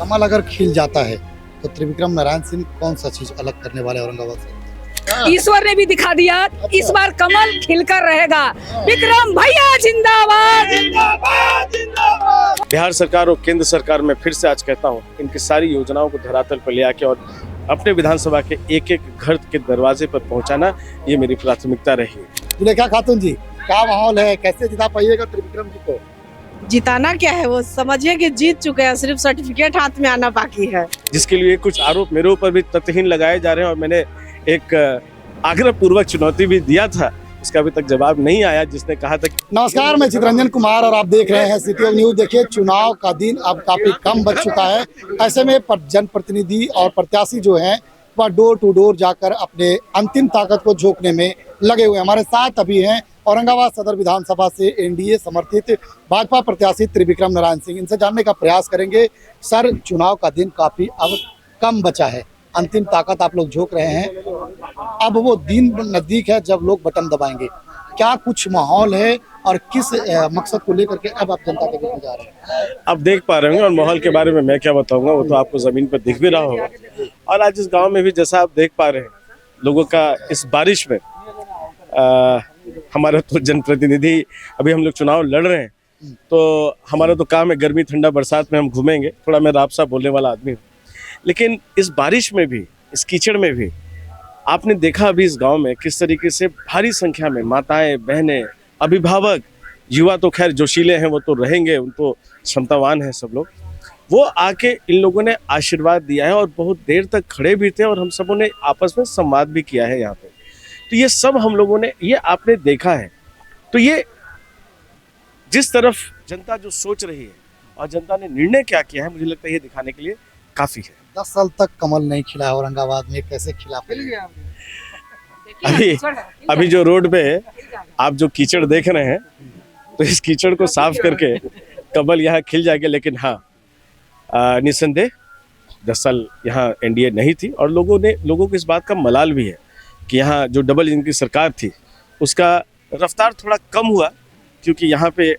कमल अगर खिल जाता है तो त्रिविक्रम नारायण सिंह कौन सा चीज अलग करने वाले औरंगाबाद से? ईश्वर ने भी दिखा दिया, इस बार कमल खिलकर रहेगा। विक्रम भैया जिंदाबाद। बिहार सरकार और केंद्र सरकार में फिर से आज कहता हूँ, इनकी सारी योजनाओं को धरातल पर ले आके और अपने विधानसभा के एक एक घर के दरवाजे पर पहुंचाना, ये मेरी प्राथमिकता रही। जुलेखा खातून जी, क्या माहौल है, कैसे जिता पाइएगा त्रिविक्रम जी को? जिताना क्या है, वो समझिए कि जीत चुके हैं, सिर्फ सर्टिफिकेट हाथ में आना बाकी है। जिसके लिए कुछ आरोप मेरे ऊपर भी तथ्यहीन लगाए जा रहे हैं और मैंने एक आग्रह पूर्वक चुनौती भी दिया था, उसका अभी तक जवाब नहीं आया। जिसने कहा था नमस्कार, मैं चितरंजन कुमार और आप देख रहे हैं सिटी न्यूज। देखिए, चुनाव का दिन अब काफी कम बच चुका है। ऐसे में जनप्रतिनिधि और प्रत्याशी जो हैं वह डोर टू डोर जाकर अपने अंतिम ताकत को झोंकने में लगे हुए हैं। हमारे साथ अभी हैं औरंगाबाद सदर विधानसभा से एनडीए समर्थित भाजपा प्रत्याशी त्रिविक्रम नारायण सिंह। इनसे जानने का प्रयास करेंगे। सर, चुनाव का दिन काफी अब कम बचा है, अंतिम ताकत आप लोग झोंक रहे हैं। अब वो दिन नजदीक है जब लोग बटन दबाएंगे। क्या कुछ माहौल है और किस मकसद को लेकर के अब आप जनता के बीच में जा रहे हैं? आप देख पा रहे होंगे, और माहौल के बारे में मैं क्या बताऊंगा, वो तो आपको जमीन पर दिख भी रहा होगा। और आज इस गांव में भी जैसा आप देख पा रहे हैं, लोगों का इस बारिश में हमारा तो जनप्रतिनिधि, अभी हम लोग चुनाव लड़ रहे हैं, तो हमारा तो काम है गर्मी ठंडा बरसात में हम घूमेंगे। थोड़ा मैं राबसा बोलने वाला आदमी हूँ, लेकिन इस बारिश में भी, इस कीचड़ में भी आपने देखा अभी इस गांव में किस तरीके से भारी संख्या में माताएं, बहनें, अभिभावक, युवा तो खैर जोशीले हैं, वो तो रहेंगे, उनको क्षमतावान हैं सब लोग, वो आके इन लोगों ने आशीर्वाद दिया है और बहुत देर तक खड़े भी थे और हम सबों ने आपस में संवाद भी किया है यहाँ पे। तो ये सब हम लोगों ने, ये आपने देखा है। तो ये जिस तरफ जनता जो सोच रही है और जनता ने निर्णय क्या किया है, मुझे लगता है ये दिखाने के लिए काफी है। 10 साल तक कमल नहीं खिला है औरंगाबाद में, कैसे खिला? अभी जो रोड पे आप जो कीचड़ देख रहे हैं, तो इस कीचड़ को साफ करके कमल यहाँ खिल जाएगा। लेकिन हाँ, निसंदेह 10 साल यहाँ एनडीए नहीं थी और लोगों को इस बात का मलाल भी है कि यहाँ जो डबल इंजन की सरकार थी उसका रफ्तार थोड़ा कम हुआ, क्योंकि यहाँ पे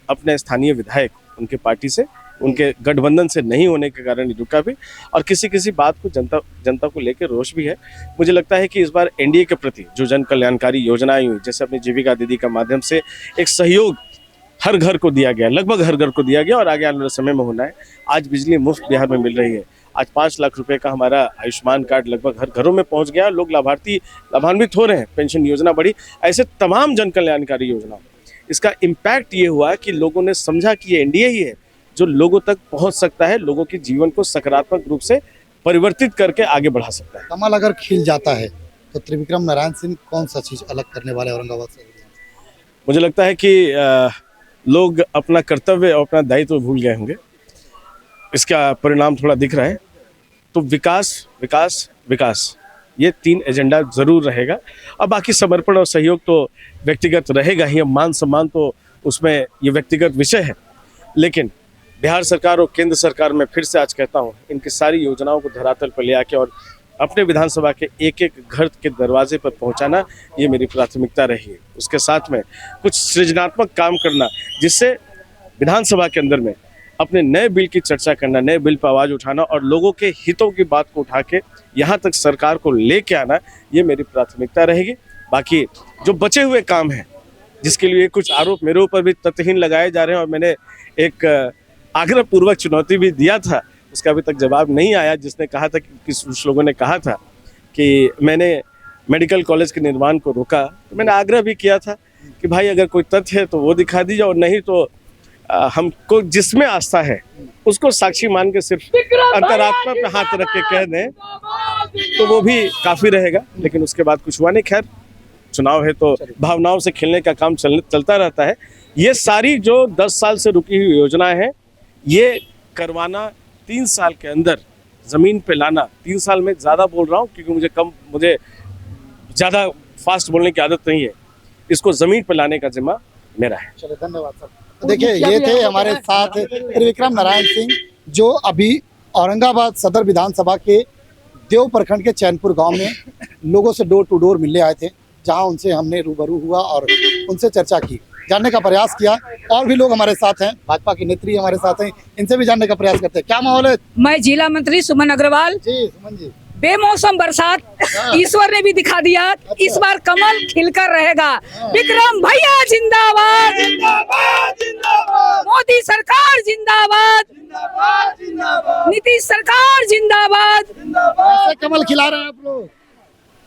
अपने स्थानीय विधायक उनके पार्टी से, उनके गठबंधन से नहीं होने के कारण रुका भी, और किसी बात को जनता को लेकर रोष भी है। मुझे लगता है कि इस बार एनडीए के प्रति जो जन कल्याणकारी योजनाएं हुई, जैसे अपनी जीविका दीदी का माध्यम से एक सहयोग हर घर को दिया गया, लगभग हर घर को दिया गया और आगे आने वाले समय में होना है। आज बिजली मुफ्त बिहार में मिल रही है। आज 5 लाख रुपए का हमारा आयुष्मान कार्ड लगभग हर घरों में पहुंच गया, लोग लाभान्वित हो रहे हैं, पेंशन योजना बढ़ी, ऐसे तमाम जन कल्याणकारी योजना। इसका इम्पैक्ट ये हुआ कि लोगों ने समझा कि ये एनडीए ही है जो लोगों तक पहुंच सकता है, लोगों के जीवन को सकारात्मक रूप से परिवर्तित करके आगे बढ़ा सकता है। कमल अगर खिल जाता है तो त्रिविक्रम नारायण सिंह कौन सा चीज अलग करने वाले औरंगाबाद से? मुझे लगता है कि लोग अपना कर्तव्य और अपना दायित्व भूल गए होंगे। इसका परिणाम थोड़ा दिख रहा है। तो विकास विकास विकास, ये 3 एजेंडा जरूर रहेगा। और बाकी समर्पण और सहयोग तो व्यक्तिगत रहेगा ही, मान सम्मान तो उसमें ये व्यक्तिगत विषय है। लेकिन बिहार सरकार और केंद्र सरकार में फिर से आज कहता हूँ, इनकी सारी योजनाओं को धरातल पर ले आके और अपने विधानसभा के एक एक घर के दरवाजे पर पहुंचाना, ये मेरी प्राथमिकता रही है। उसके साथ में कुछ सृजनात्मक काम करना, जिससे विधानसभा के अंदर में अपने नए बिल की चर्चा करना, नए बिल पर आवाज़ उठाना और लोगों के हितों की बात को उठा के यहाँ तक सरकार को लेके आना, ये मेरी प्राथमिकता रहेगी। बाकी जो बचे हुए काम हैं, जिसके लिए कुछ आरोप मेरे ऊपर भी तथ्यहीन लगाए जा रहे हैं और मैंने एक आग्रह पूर्वक चुनौती भी दिया था, उसका अभी तक जवाब नहीं आया। जिसने कहा था कि कुछ लोगों ने कहा था कि मैंने मेडिकल कॉलेज के निर्माण को रोका, तो मैंने आग्रह भी किया था कि भाई अगर कोई तथ्य है तो वो दिखा दीजिए, और नहीं तो हमको जिसमें आस्था है उसको साक्षी मान के सिर्फ अंतरात्मा पे हाथ रख के कह दें तो वो भी काफ़ी रहेगा। लेकिन उसके बाद कुछ हुआ नहीं। खैर, चुनाव है तो भावनाओं से खेलने का काम चलता रहता है। ये सारी जो 10 साल से रुकी हुई योजनाएं हैं, ये करवाना 3 साल के अंदर ज़मीन पे लाना, 3 साल में ज़्यादा बोल रहा हूँ क्योंकि मुझे ज़्यादा फास्ट बोलने की आदत नहीं है, इसको ज़मीन पे लाने का जिम्मा मेरा है। चलो, धन्यवाद सर। तो देखिए, ये थे हमारे साथ त्रिविक्रम नारायण सिंह, जो अभी औरंगाबाद सदर विधानसभा के देव प्रखंड के चैनपुर गांव में लोगों से डोर टू डोर मिलने आए थे, जहां उनसे हमने रूबरू हुआ और उनसे चर्चा की। जानने का प्रयास किया। और भी लोग हमारे साथ हैं, भाजपा की नेत्री हमारे साथ हैं, इनसे भी जानने का प्रयास करते हैं। क्या माहौल है मैं जिला मंत्री सुमन अग्रवाल। जी सुमन जी? बेमौसम बरसात ईश्वर ने भी दिखा दिया, इस बार कमल खिलकर रहेगा। विक्रम भैया जिंदाबाद, मोदी सरकार जिंदाबाद, नीतीश सरकार जिंदाबाद। कैसे कमल खिला रहे हैं आप लोग?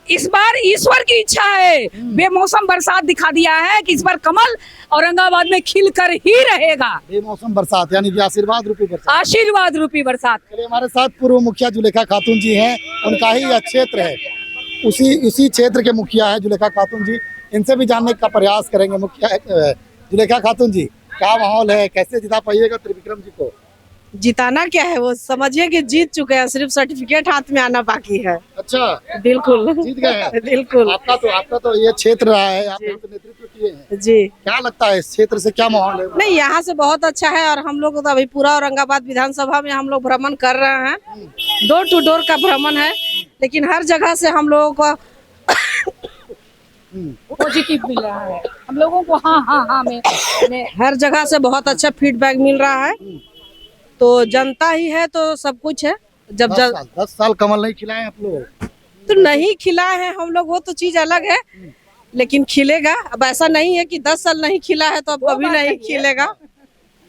इस बार ईश्वर की इच्छा है, बेमौसम बरसात दिखा दिया है कि इस बार कमल औरंगाबाद में खिलकर ही रहेगा। बेमौसम बरसात यानी कि आशीर्वाद रूपी बरसात। आशीर्वाद रूपी बरसात। चलिए, हमारे साथ पूर्व मुखिया जुलेखा खातून जी हैं, उनका ही यह क्षेत्र है, उसी क्षेत्र के मुखिया है जुलेखा खातून जी। इनसे भी जानने का प्रयास करेंगे। मुखिया जुलेखा खातून जी, क्या माहौल है, कैसे जिता पाइएगा त्रिविक्रम जी को? जिताना क्या है, वो समझिए कि जीत चुके हैं, सिर्फ सर्टिफिकेट हाथ में आना बाकी है। अच्छा, बिल्कुल जीत गए हैं। बिल्कुल। आपका तो ये क्षेत्र रहा है, आप यहाँ पे नेतृत्व किए हैं। जी, क्या लगता है इस क्षेत्र से क्या माहौल है? नहीं यहाँ से बहुत अच्छा है और हम लोग तो अभी पूरा औरंगाबाद विधानसभा में हम लोग भ्रमण कर रहे हैं। डोर टू डोर का भ्रमण है, लेकिन हर जगह से हम लोगों को पॉजिटिव मिल रहा है हम लोगों को। हाँ में हर जगह से बहुत अच्छा फीडबैक मिल रहा है। तो जनता ही है तो सब कुछ है। जब 10 साल कमल नहीं खिलाए आप लोग? तो नहीं खिला है हम लोग, वो तो चीज अलग है, लेकिन खिलेगा। अब ऐसा नहीं है कि 10 साल नहीं खिला है तो अब कभी नहीं खिलेगा।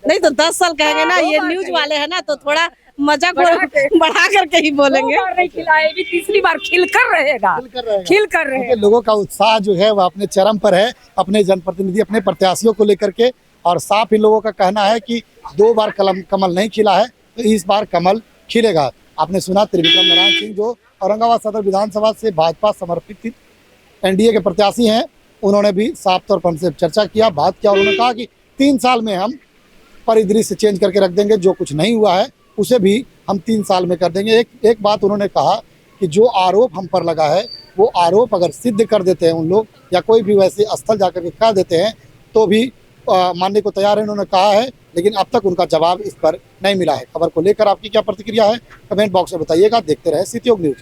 नहीं तो 10 साल कहेंगे ना, ये न्यूज वाले है ना, तो थोड़ा मजाक बढ़ा करके ही बोलेंगे। नहीं खिलाए भी, तीसरी बार खिलकर रहेगा। खिलकर रहेगा। लोगों का उत्साह जो है वो अपने चरम पर है, अपने जनप्रतिनिधि, अपने प्रत्याशियों को लेकर के। और साफ इन लोगों का कहना है कि 2 बार कमल नहीं खिला है तो इस बार कमल खिलेगा। आपने सुना त्रिविक्रम नारायण सिंह, जो औरंगाबाद सदर विधानसभा से भाजपा समर्पित एनडीए के प्रत्याशी हैं, उन्होंने भी साफ तौर पर हमसे चर्चा किया, बात किया। उन्होंने कहा कि 3 साल में हम परिदृश्य चेंज करके रख देंगे, जो कुछ नहीं हुआ है उसे भी हम 3 साल में कर देंगे। एक बात उन्होंने कहा कि जो आरोप हम पर लगा है वो आरोप अगर सिद्ध कर देते हैं उन लोग, या कोई भी वैसे स्थल जाकर के कह देते हैं, तो भी मानने को तैयार है, उन्होंने कहा है। लेकिन अब तक उनका जवाब इस पर नहीं मिला है। खबर को लेकर आपकी क्या प्रतिक्रिया है, कमेंट बॉक्स में बताइएगा। देखते रहे सिटी न्यूज।